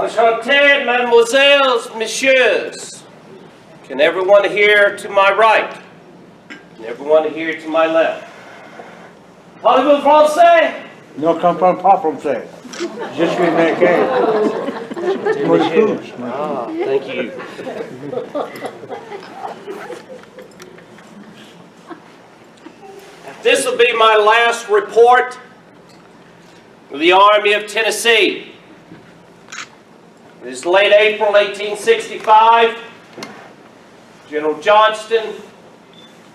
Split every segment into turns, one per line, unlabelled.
Enchanté, mademoiselles, messieurs. Can everyone hear to my right? Can everyone hear to my left? Parlez-vous français?
Non, comprends pas français. Je suis américain.
Ah, thank you. This will be my last report of the Army of Tennessee. It is late April 1865. General Johnston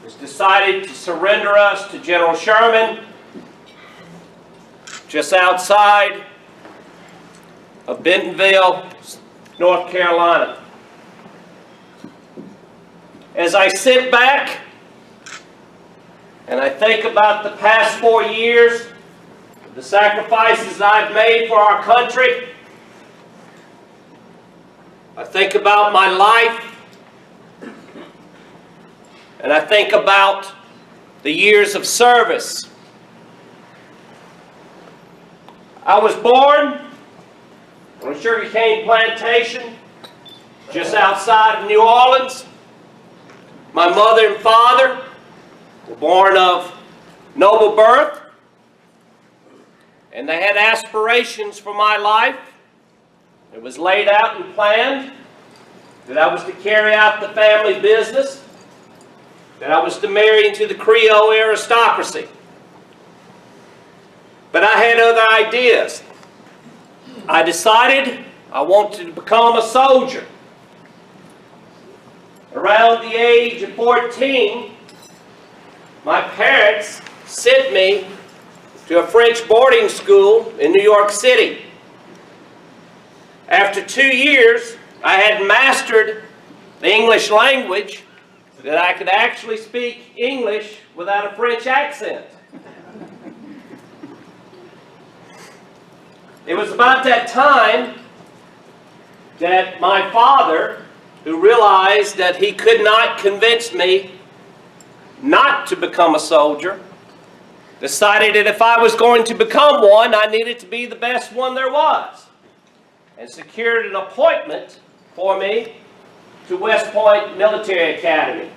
has decided to surrender us to General Sherman just outside of Bentonville, North Carolina. As I sit back and I think about the past 4 years, the sacrifices I've made for our country, I think about my life, and I think about the years of service. I was born on a sugarcane plantation just outside of New Orleans. My mother and father were born of noble birth, and they had aspirations for my life. It was laid out and planned that I was to carry out the family business, that I was to marry into the Creole aristocracy. But I had other ideas. I decided I wanted to become a soldier. Around the age of 14, my parents sent me to a French boarding school in New York City. After 2 years, I had mastered the English language, that I could actually speak English without a French accent. It was about that time that my father, who realized that he could not convince me not to become a soldier, decided that if I was going to become one, I needed to be the best one there was, and secured an appointment for me to West Point Military Academy.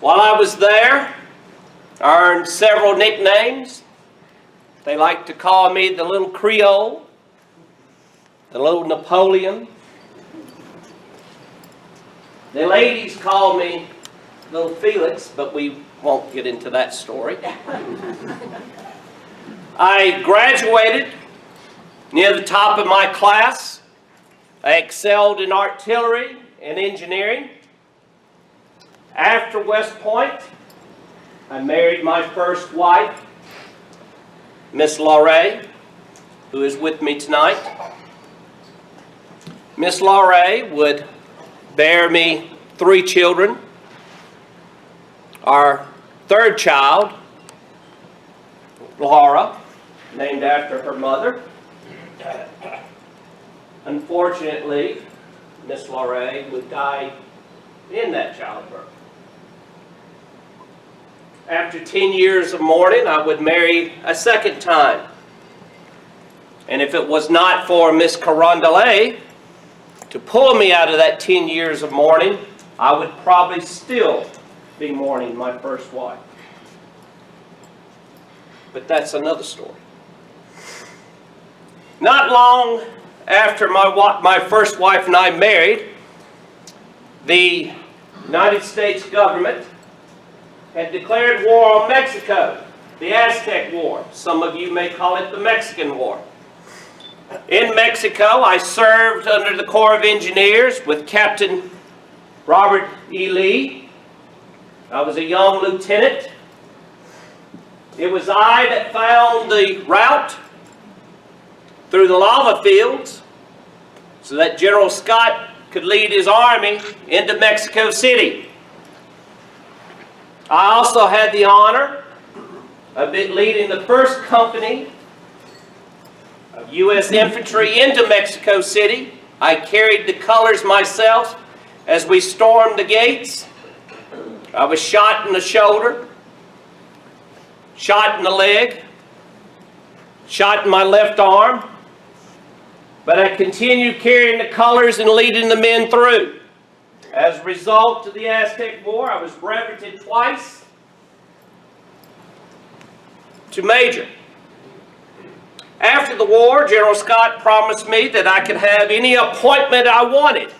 While I was there, I earned several nicknames. They like to call me the Little Creole, the Little Napoleon. The ladies call me Little Felix, but we won't get into that story. I graduated near the top of my class. I excelled in artillery and engineering. After West Point, I married my first wife, Miss Laurie, who is with me tonight. Miss Laurie would bear me 3 children. Our third child, Laura, named after her mother. Unfortunately, Miss Laurie would die in that childbirth. After 10 years of mourning, I would marry a second time. And if it was not for Miss Carondelet to pull me out of that 10 years of mourning, I would probably still be mourning my first wife. But that's another story. Not long after my first wife and I married, the United States government had declared war on Mexico, the Aztec War. Some of you may call it the Mexican War. In Mexico, I served under the Corps of Engineers with Captain Robert E. Lee. I was a young lieutenant. It was I that found the route through the lava fields so that General Scott could lead his army into Mexico City. I also had the honor of leading the first company of U.S. infantry into Mexico City. I carried the colors myself as we stormed the gates. I was shot in the shoulder, shot in the leg, shot in my left arm, but I continued carrying the colors and leading the men through. As a result of the Aztec War, I was breveted twice to major. After the war, General Scott promised me that I could have any appointment I wanted.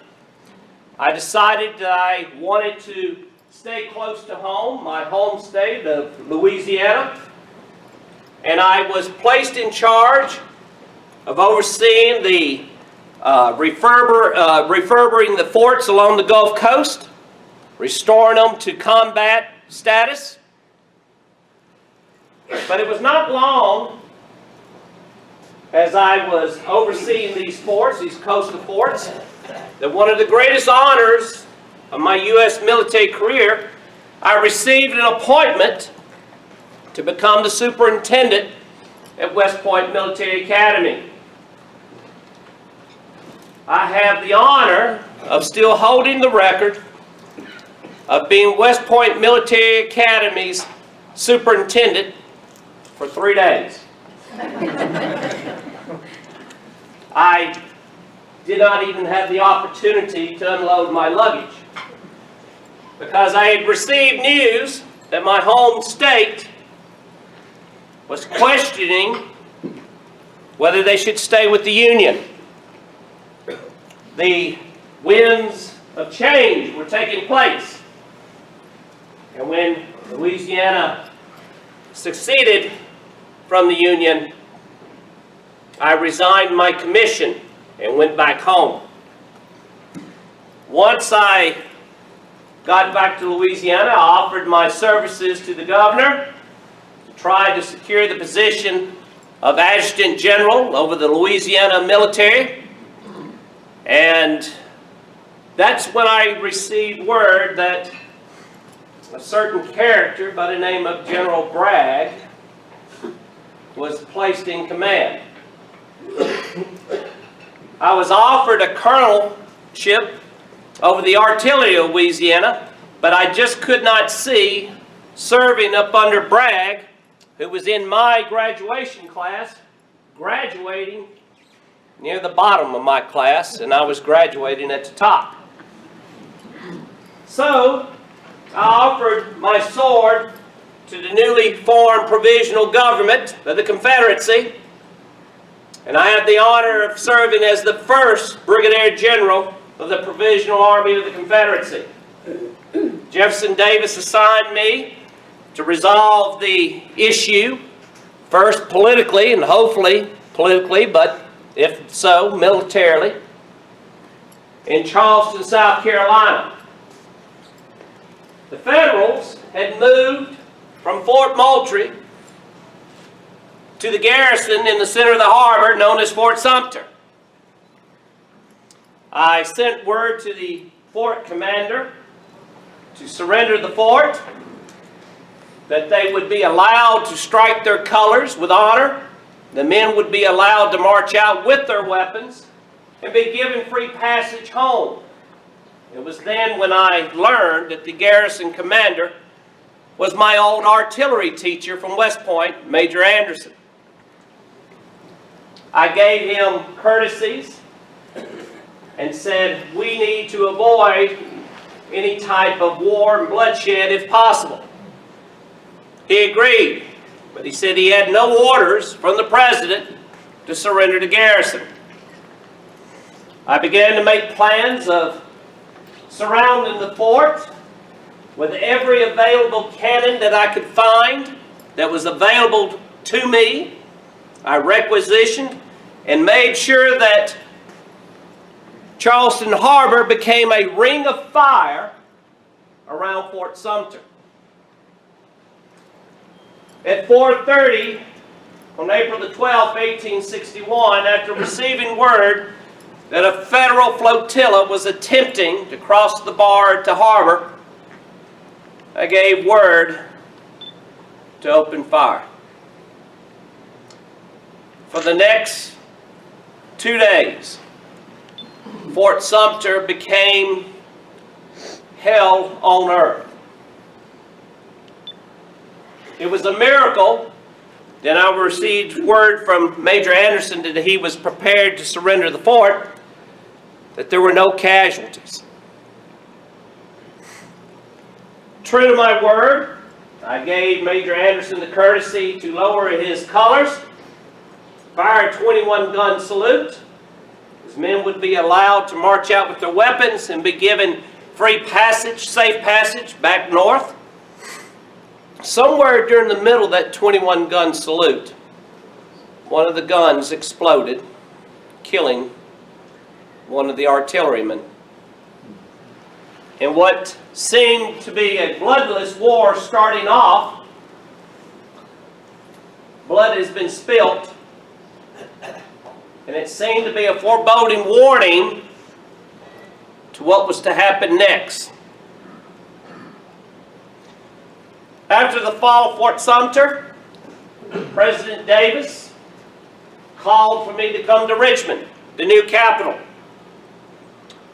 I decided that I wanted to stay close to home, my home state of Louisiana, and I was placed in charge of overseeing the refurbishing the forts along the Gulf Coast, restoring them to combat status. But it was not long as I was overseeing these forts, these coastal forts, that one of the greatest honors of my U.S. military career, I received an appointment to become the superintendent at West Point Military Academy. I have the honor of still holding the record of being West Point Military Academy's superintendent for 3 days. I did not even have the opportunity to unload my luggage because I had received news that my home state was questioning whether they should stay with the Union. The winds of change were taking place. And when Louisiana seceded from the Union, I resigned my commission and went back home. Once I got back to Louisiana, I offered my services to the governor to try to secure the position of adjutant general over the Louisiana military. And that's when I received word that a certain character by the name of General Bragg was placed in command. I was offered a colonelship over the artillery of Louisiana, but I just could not see serving up under Bragg, who was in my graduation class, graduating near the bottom of my class, and I was graduating at the top. So, I offered my sword to the newly formed provisional government of the Confederacy, and I had the honor of serving as the first Brigadier General of the Provisional Army of the Confederacy. Jefferson Davis assigned me to resolve the issue, first politically and hopefully politically, but if so, militarily, in Charleston, South Carolina. The Federals had moved from Fort Moultrie to the garrison in the center of the harbor known as Fort Sumter. I sent word to the fort commander to surrender the fort, that they would be allowed to strike their colors with honor. The men would be allowed to march out with their weapons and be given free passage home. It was then when I learned that the garrison commander was my old artillery teacher from West Point, Major Anderson. I gave him courtesies and said, we need to avoid any type of war and bloodshed if possible. He agreed. But he said he had no orders from the president to surrender the garrison. I began to make plans of surrounding the fort with every available cannon that I could find that was available to me. I requisitioned and made sure that Charleston Harbor became a ring of fire around Fort Sumter. At 4:30 on April the 12th, 1861, after receiving word that a federal flotilla was attempting to cross the bar to harbor, I gave word to open fire. For the next 2 days, Fort Sumter became hell on earth. It was a miracle Then I received word from Major Anderson that he was prepared to surrender the fort, that there were no casualties. True to my word, I gave Major Anderson the courtesy to lower his colors, fire a 21-gun salute. His men would be allowed to march out with their weapons and be given free passage, safe passage back north. Somewhere during the middle of that 21-gun salute, one of the guns exploded, killing one of the artillerymen. In what seemed to be a bloodless war starting off, blood has been spilt, and it seemed to be a foreboding warning to what was to happen next. After the fall of Fort Sumter, President Davis called for me to come to Richmond, the new capital.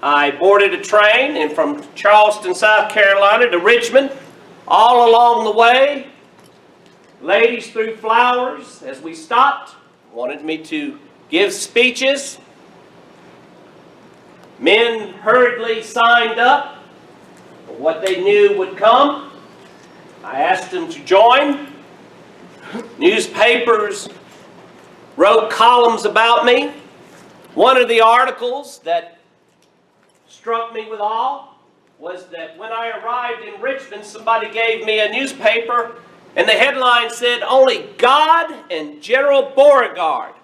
I boarded a train and from Charleston, South Carolina to Richmond. All along the way, ladies threw flowers as we stopped, wanted me to give speeches. Men hurriedly signed up for what they knew would come. I asked them to join. Newspapers wrote columns about me. One of the articles that struck me with awe was that when I arrived in Richmond, somebody gave me a newspaper, and the headline said, "Only God and General Beauregard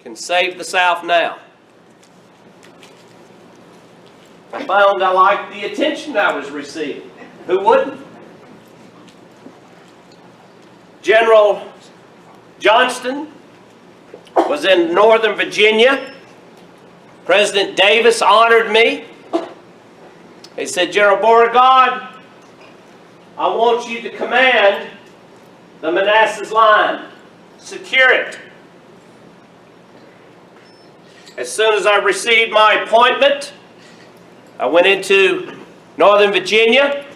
can save the South now." I found I liked the attention I was receiving. Who wouldn't? General Johnston was in Northern Virginia. President Davis honored me. He said, "General Beauregard, I want you to command the Manassas line. Secure it." As soon as I received my appointment, I went into Northern Virginia,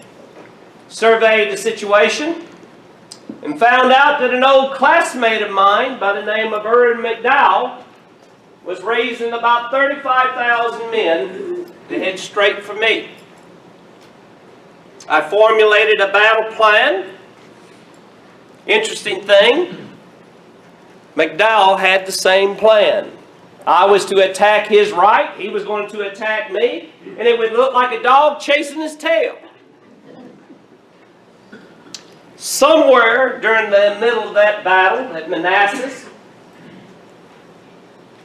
surveyed the situation, and found out that an old classmate of mine by the name of Aaron McDowell was raising about 35,000 men to head straight for me. I formulated a battle plan. Interesting thing, McDowell had the same plan. I was to attack his right, he was going to attack me, and it would look like a dog chasing his tail. Somewhere during the middle of that battle at Manassas,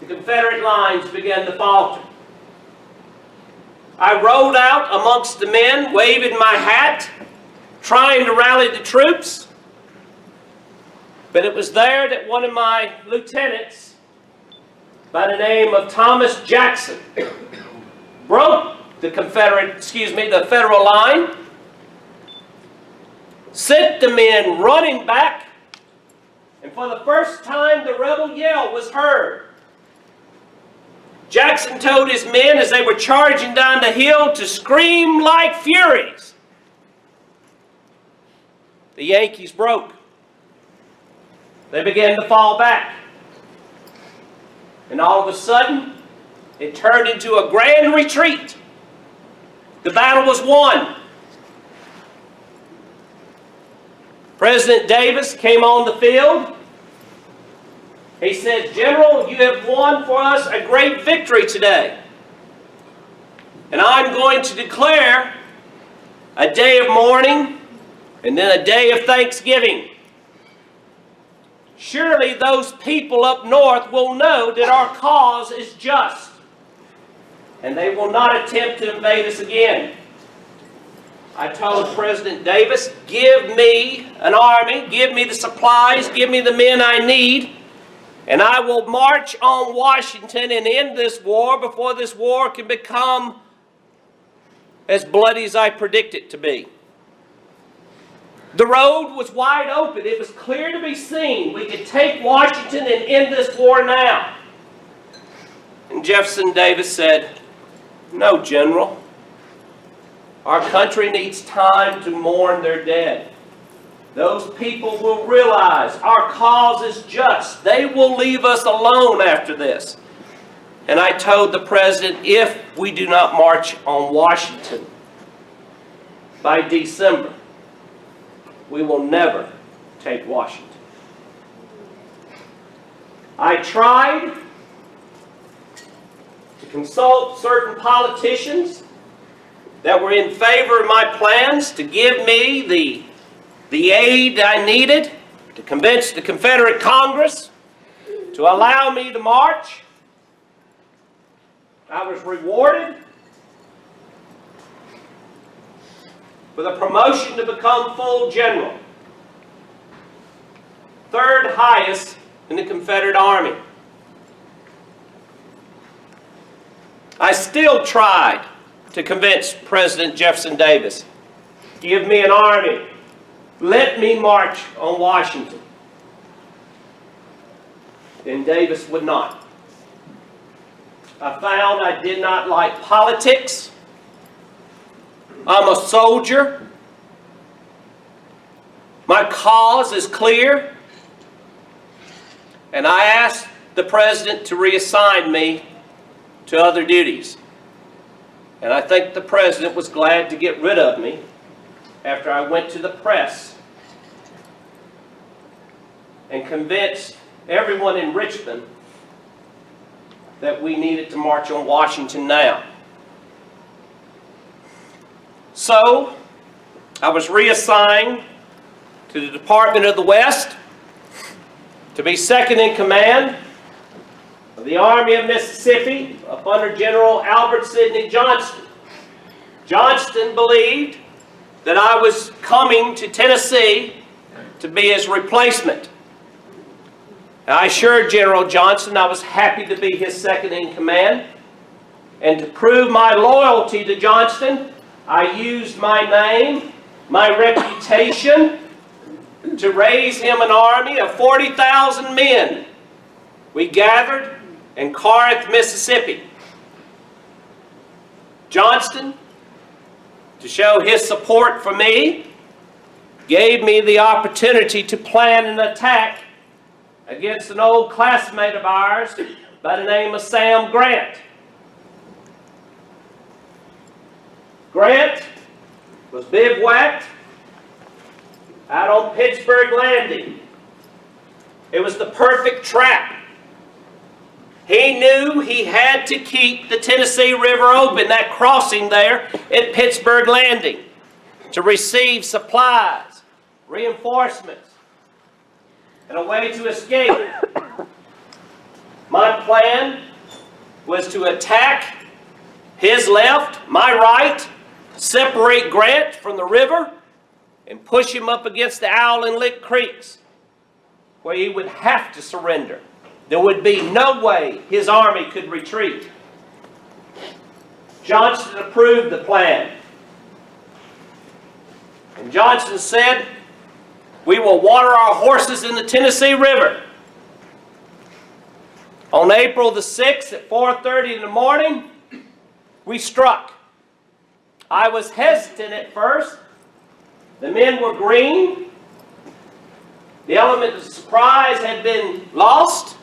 the Confederate lines began to falter. I rode out amongst the men, waving my hat, trying to rally the troops. But it was there that one of my lieutenants, by the name of Thomas Jackson, broke the Federal line, sent the men running back, and for the first time the rebel yell was heard. Jackson told his men as they were charging down the hill to scream like furies. The Yankees broke. They began to fall back. And all of a sudden, it turned into a grand retreat. The battle was won. President Davis came on the field. He said, "General, you have won for us a great victory today. And I'm going to declare a day of mourning and then a day of thanksgiving. Surely those people up north will know that our cause is just, and they will not attempt to invade us again." I told President Davis, "Give me an army, give me the supplies, give me the men I need, and I will march on Washington and end this war before this war can become as bloody as I predict it to be." The road was wide open. It was clear to be seen. We could take Washington and end this war now. And Jefferson Davis said, "No, General. Our country needs time to mourn their dead. those people will realize our cause is just. They will leave us alone after this. And I told the President, if we do not march on Washington by December, we will never take Washington. I tried to consult certain politicians that were in favor of my plans to give me the aid I needed to convince the Confederate Congress to allow me to march. I was rewarded with a promotion to become full general, third highest in the Confederate Army. I still tried to convince President Jefferson Davis, give me an army, let me march on Washington. And Davis would not. I found I did not like politics. I'm a soldier. My cause is clear. And I asked the President to reassign me to other duties. And I think the President was glad to get rid of me after I went to the press and convinced everyone in Richmond that we needed to march on Washington now. So, I was reassigned to the Department of the West to be second in command of the Army of Mississippi up under General Albert Sidney Johnston. Johnston believed that I was coming to Tennessee to be his replacement. I assured General Johnston I was happy to be his second in command, and to prove my loyalty to Johnston, I used my name, my reputation, to raise him an army of 40,000 men. We gathered in Corinth, Mississippi. Johnston, to show his support for me, gave me the opportunity to plan an attack against an old classmate of ours by the name of Sam Grant. Grant was bivouacked out on Pittsburgh Landing. It was the perfect trap. He knew he had to keep the Tennessee River open, that crossing there at Pittsburgh Landing, to receive supplies, reinforcements, and a way to escape. My plan was to attack his left, my right, separate Grant from the river, and push him up against the Owl and Lick Creeks, where he would have to surrender. There would be no way his army could retreat. Johnston approved the plan. And Johnston said, we will water our horses in the Tennessee River. On April the 6th at 4:30 in the morning, we struck. I was hesitant at first. The men were green. The element of surprise had been lost.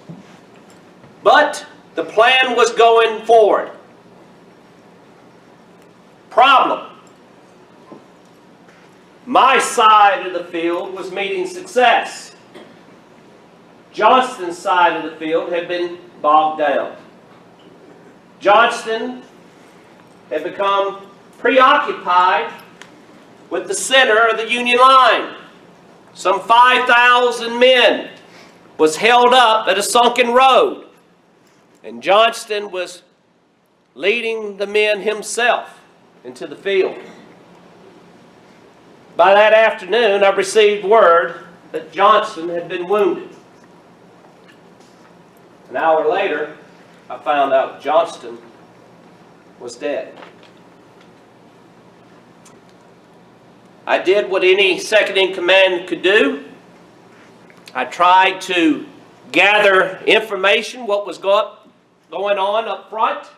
But the plan was going forward. Problem. My side of the field was meeting success. Johnston's side of the field had been bogged down. Johnston had become preoccupied with the center of the Union line. Some 5,000 men was held up at a sunken road. And Johnston was leading the men himself into the field. By that afternoon, I received word that Johnston had been wounded. An hour later, I found out Johnston was dead. I did what any second-in-command could do. I tried to gather information, what was going on up front.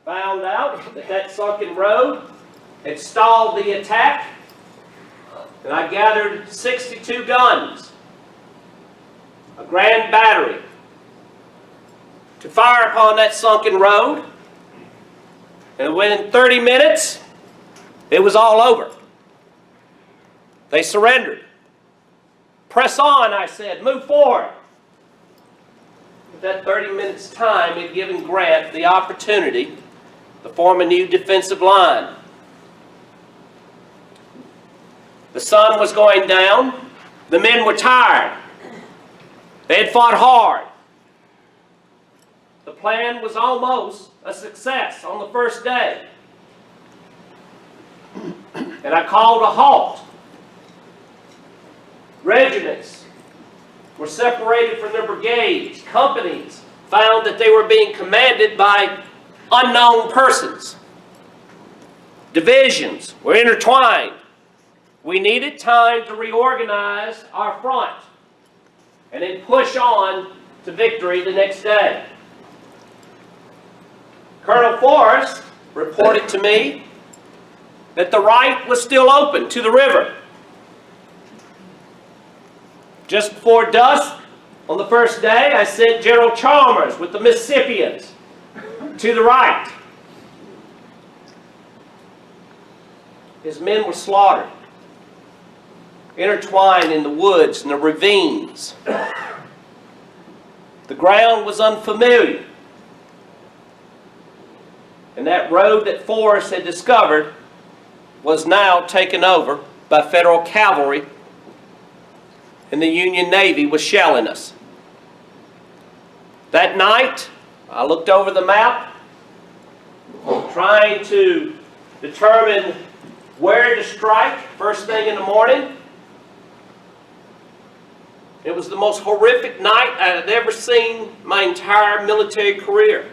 Found out that sunken road had stalled the attack. And I gathered 62 guns, a grand battery, to fire upon that sunken road. And within 30 minutes, it was all over. They surrendered. Press on, I said, move forward. At that 30 minutes time, it had given Grant the opportunity to form a new defensive line. The sun was going down. The men were tired. They had fought hard. The plan was almost a success on the first day. And I called a halt. Regiments were separated from their brigades. Companies found that they were being commanded by unknown persons. Divisions were intertwined. We needed time to reorganize our front and then push on to victory the next day. Colonel Forrest reported to me that the right was still open to the river. Just before dusk on the first day, I sent General Chalmers with the Mississippians to the right. His men were slaughtered, intertwined in the woods and the ravines. The ground was unfamiliar. And that road that Forrest had discovered was now taken over by Federal cavalry, and the Union Navy was shelling us. That night, I looked over the map, trying to determine where to strike first thing in the morning. It was the most horrific night I had ever seen in my entire military career.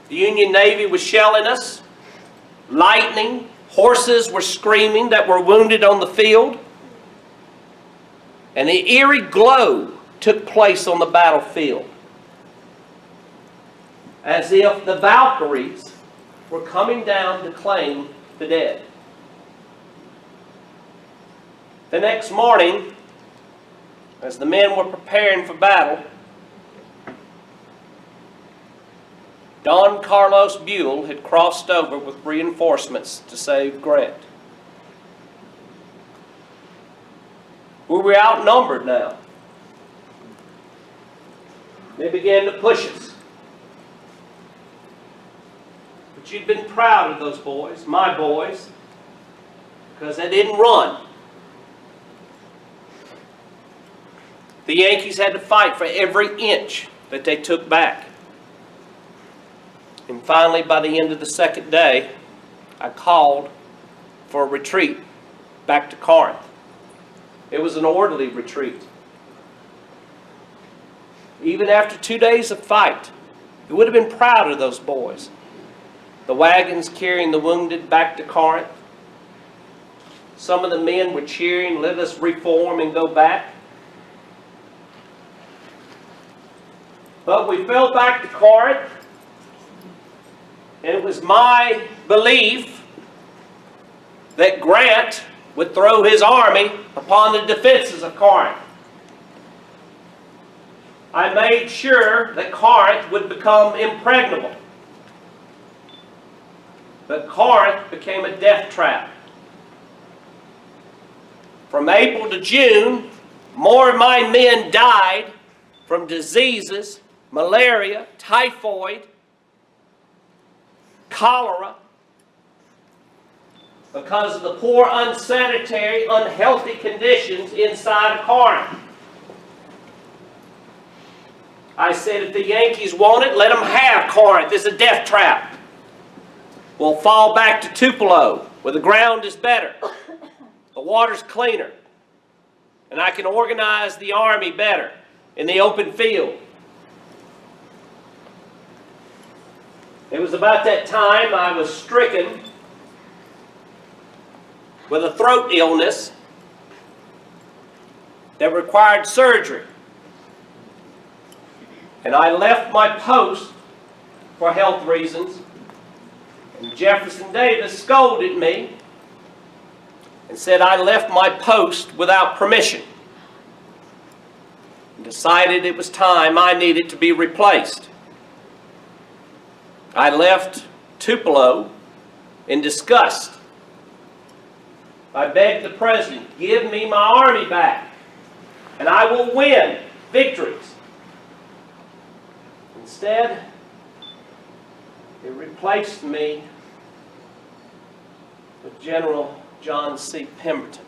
The Union Navy was shelling us, lightning, horses were screaming that were wounded on the field, and the eerie glow took place on the battlefield, as if the Valkyries were coming down to claim the dead. The next morning, as the men were preparing for battle, Don Carlos Buell had crossed over with reinforcements to save Grant. We were outnumbered now. They began to push us. But you'd been proud of those boys, my boys, because they didn't run. The Yankees had to fight for every inch that they took back. And finally, by the end of the second day, I called for a retreat back to Corinth. It was an orderly retreat. Even after 2 days of fight, you would have been proud of those boys. The wagons carrying the wounded back to Corinth. Some of the men were cheering, let us reform and go back. But we fell back to Corinth, and it was my belief that Grant would throw his army upon the defenses of Corinth. I made sure that Corinth would become impregnable. But Corinth became a death trap. From April to June, more of my men died from diseases, malaria, typhoid, cholera, because of the poor, unsanitary, unhealthy conditions inside of Corinth. I said, if the Yankees want it, let them have Corinth. It's a death trap. We'll fall back to Tupelo, where the ground is better, the water's cleaner, and I can organize the army better in the open field. It was about that time I was stricken with a throat illness that required surgery. And I left my post for health reasons. And Jefferson Davis scolded me and said I left my post without permission, and decided it was time I needed to be replaced. I left Tupelo in disgust. I begged the President, give me my army back, and I will win victories. Instead, it replaced me with General John C. Pemberton.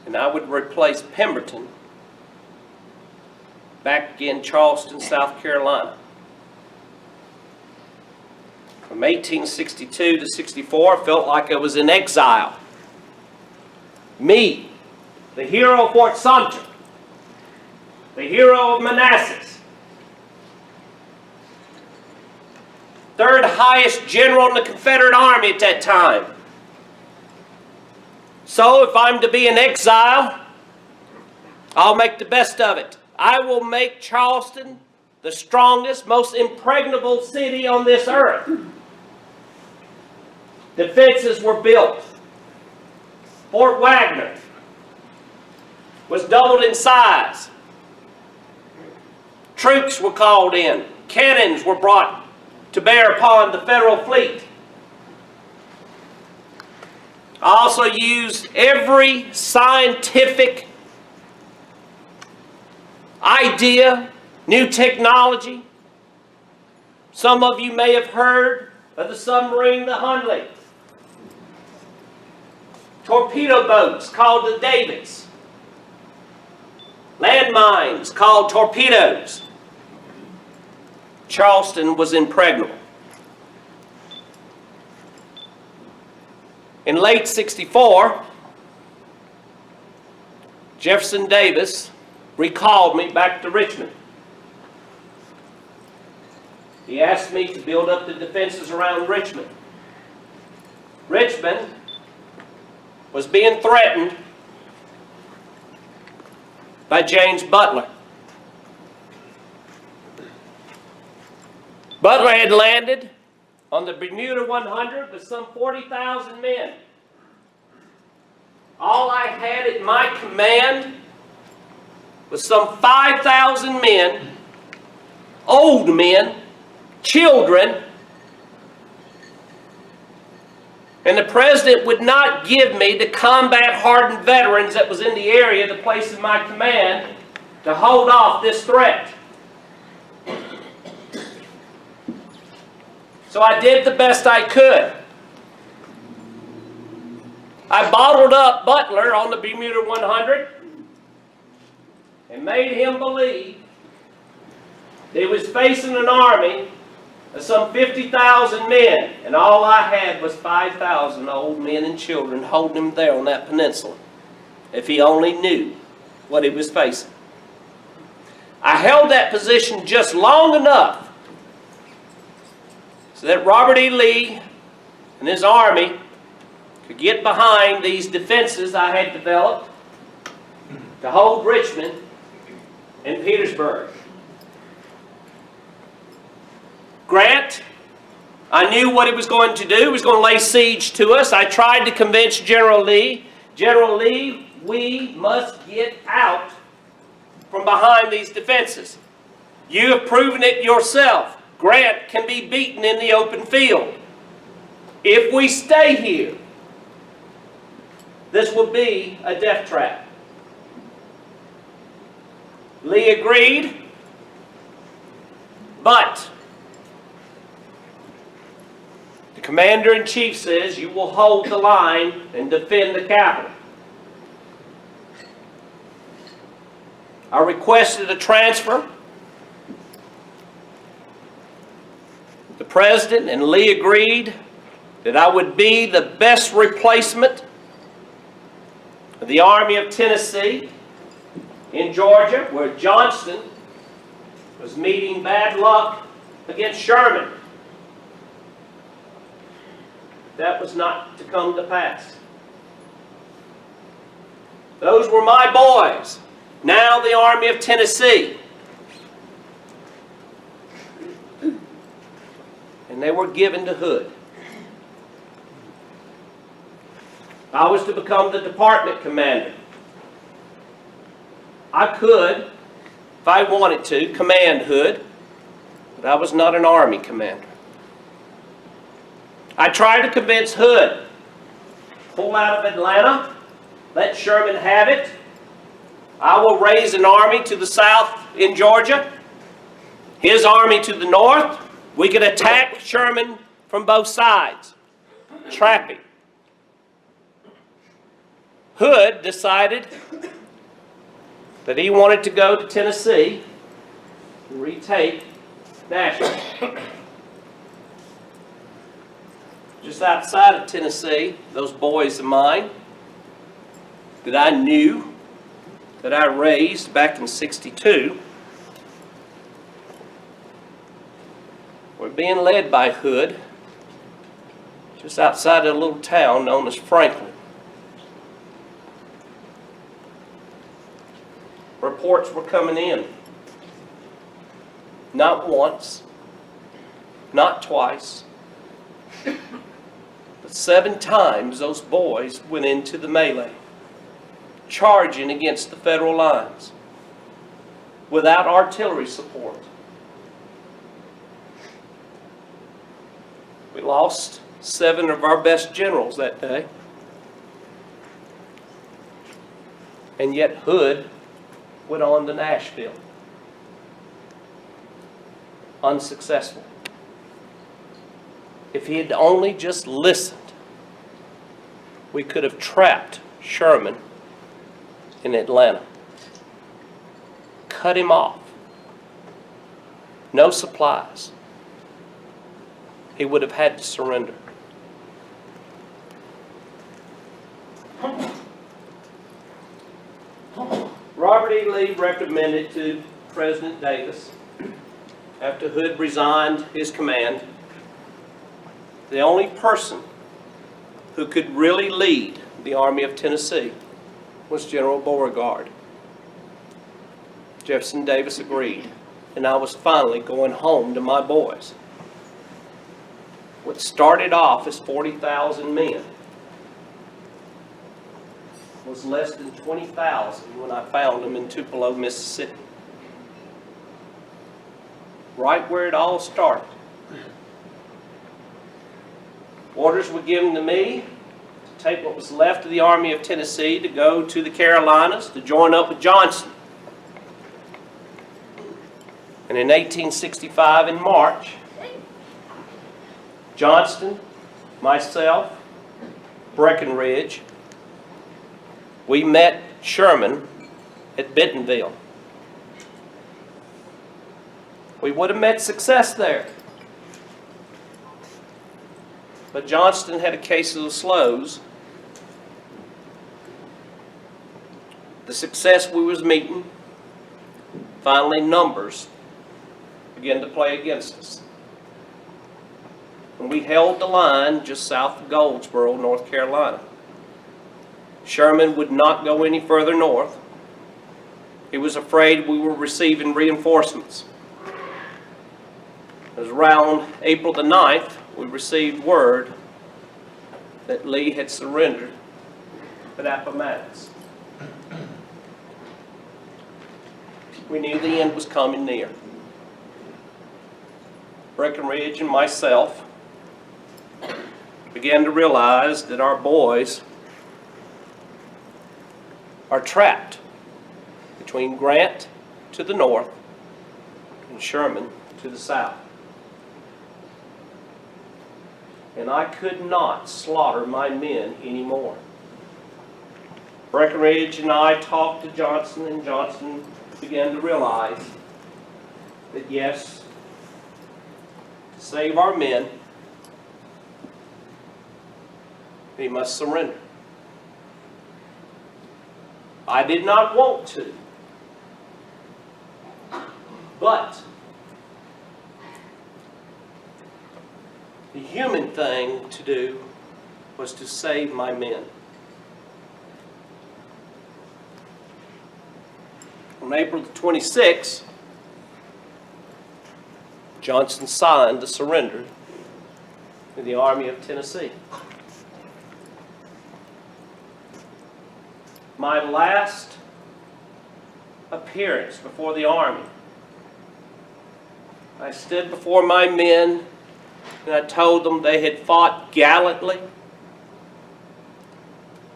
And I would replace Pemberton back in Charleston, South Carolina. From 1862 to 64, I felt like I was in exile. Me, the hero of Fort Sumter, the hero of Manassas, third highest general in the Confederate Army at that time. So if I'm to be in exile, I'll make the best of it. I will make Charleston the strongest, most impregnable city on this earth. Defenses were built. Fort Wagner was doubled in size. Troops were called in. Cannons were brought to bear upon the federal fleet. I also used every scientific idea, new technology. Some of you may have heard of the submarine, the Hunley. Torpedo boats called the Davids. Landmines called torpedoes. Charleston was impregnable. In late '64, Jefferson Davis recalled me back to Richmond. He asked me to build up the defenses around Richmond. Richmond was being threatened by James Butler. Butler had landed on the Bermuda 100 with some 40,000 men. All I had at my command was some 5,000 men, old men, children, and the President would not give me the combat-hardened veterans that was in the area, the place of my command, to hold off this threat. So I did the best I could. I bottled up Butler on the Bermuda 100 and made him believe that he was facing an army of some 50,000 men, and all I had was 5,000 old men and children holding him there on that peninsula, if he only knew what he was facing. I held that position just long enough so that Robert E. Lee and his army could get behind these defenses I had developed to hold Richmond and Petersburg. Grant, I knew what he was going to do. He was going to lay siege to us. I tried to convince General Lee, we must get out from behind these defenses. You have proven it yourself. Grant can be beaten in the open field. If we stay here, this will be a death trap. Lee agreed, but the Commander-in-Chief says you will hold the line and defend the capital. I requested a transfer. The President and Lee agreed that I would be the best replacement of the Army of Tennessee in Georgia, where Johnston was meeting bad luck against Sherman. That was not to come to pass. Those were my boys. Now the Army of Tennessee. And they were given to Hood. I was to become the department commander. I could, if I wanted to, command Hood, but I was not an Army commander. I tried to convince Hood, pull out of Atlanta, let Sherman have it. I will raise an army to the south in Georgia, his army to the north. We could attack Sherman from both sides, trap him. Hood decided that he wanted to go to Tennessee and retake Nashville. Just outside of Tennessee, those boys of mine that I knew, that I raised back in '62, were being led by Hood just outside of a little town known as Franklin. Reports were coming in. Not once, not twice, but 7 times those boys went into the melee, charging against the federal lines without artillery support. We lost 7 of our best generals that day. And yet Hood went on to Nashville, unsuccessful. If he had only just listened, we could have trapped Sherman in Atlanta, cut him off, no supplies. He would have had to surrender. Robert E. Lee recommended to President Davis, after Hood resigned his command, the only person who could really lead the Army of Tennessee was General Beauregard. Jefferson Davis agreed, and I was finally going home to my boys. What started off as 40,000 men was less than 20,000 when I found them in Tupelo, Mississippi. Right where it all started. Orders were given to me to take what was left of the Army of Tennessee to go to the Carolinas to join up with Johnston. And in 1865, in March, Johnston, myself, Breckinridge, we met Sherman at Bentonville. We would have met success there. But Johnston had a case of the slows. The success we was meeting, finally numbers began to play against us. And we held the line just south of Goldsboro, North Carolina. Sherman would not go any further north. He was afraid we were receiving reinforcements. It was around April the 9th, we received word that Lee had surrendered at Appomattox. We knew the end was coming near. Breckinridge and myself began to realize that our boys are trapped between Grant to the north and Sherman to the south. And I could not slaughter my men anymore. Breckinridge and I talked to Johnston, and Johnston began to realize that yes, to save our men, he must surrender. I did not want to, but the human thing to do was to save my men. On April the 26th, Johnston signed the surrender to the Army of Tennessee. my last appearance before the Army, I stood before my men and I told them they had fought gallantly,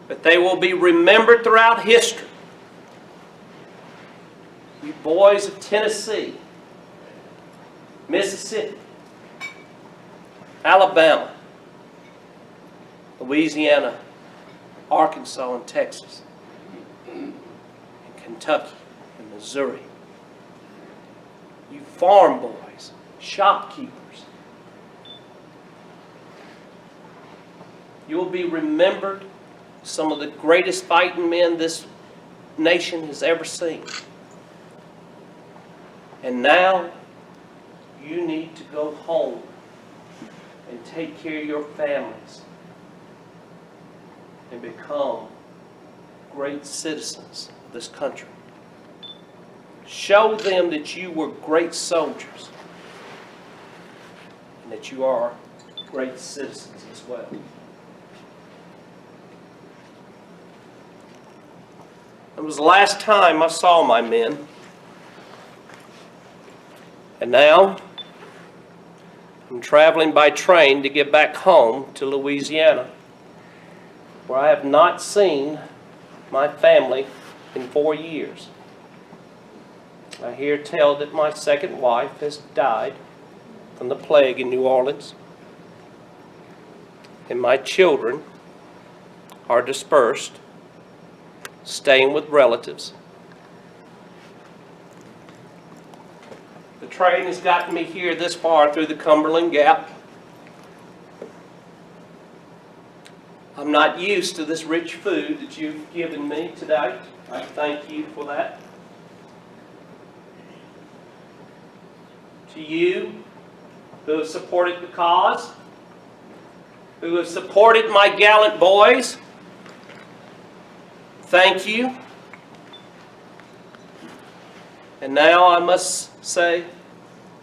but they will be remembered throughout history. You boys of Tennessee, Mississippi, Alabama, Louisiana, Arkansas, and Texas, and Kentucky, and Missouri. You farm boys, shopkeepers. You will be remembered as some of the greatest fighting men this nation has ever seen. And now, you need to go home and take care of your families and become great citizens of this country. Show them that you were great soldiers and that you are great citizens as well. It was the last time I saw my men. And now, I'm traveling by train to get back home to Louisiana, where I have not seen my family in 4 years. I hear tell that my second wife has died from the plague in New Orleans, and my children are dispersed, staying with relatives. The train has gotten me here this far through the Cumberland Gap. I'm not used to this rich food that you've given me today. I thank you for that. To you who have supported the cause, who have supported my gallant boys, thank you. And now I must say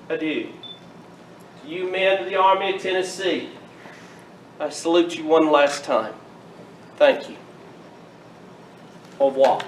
adieu. To you men of the Army of Tennessee, I salute you one last time. Thank you. Au revoir.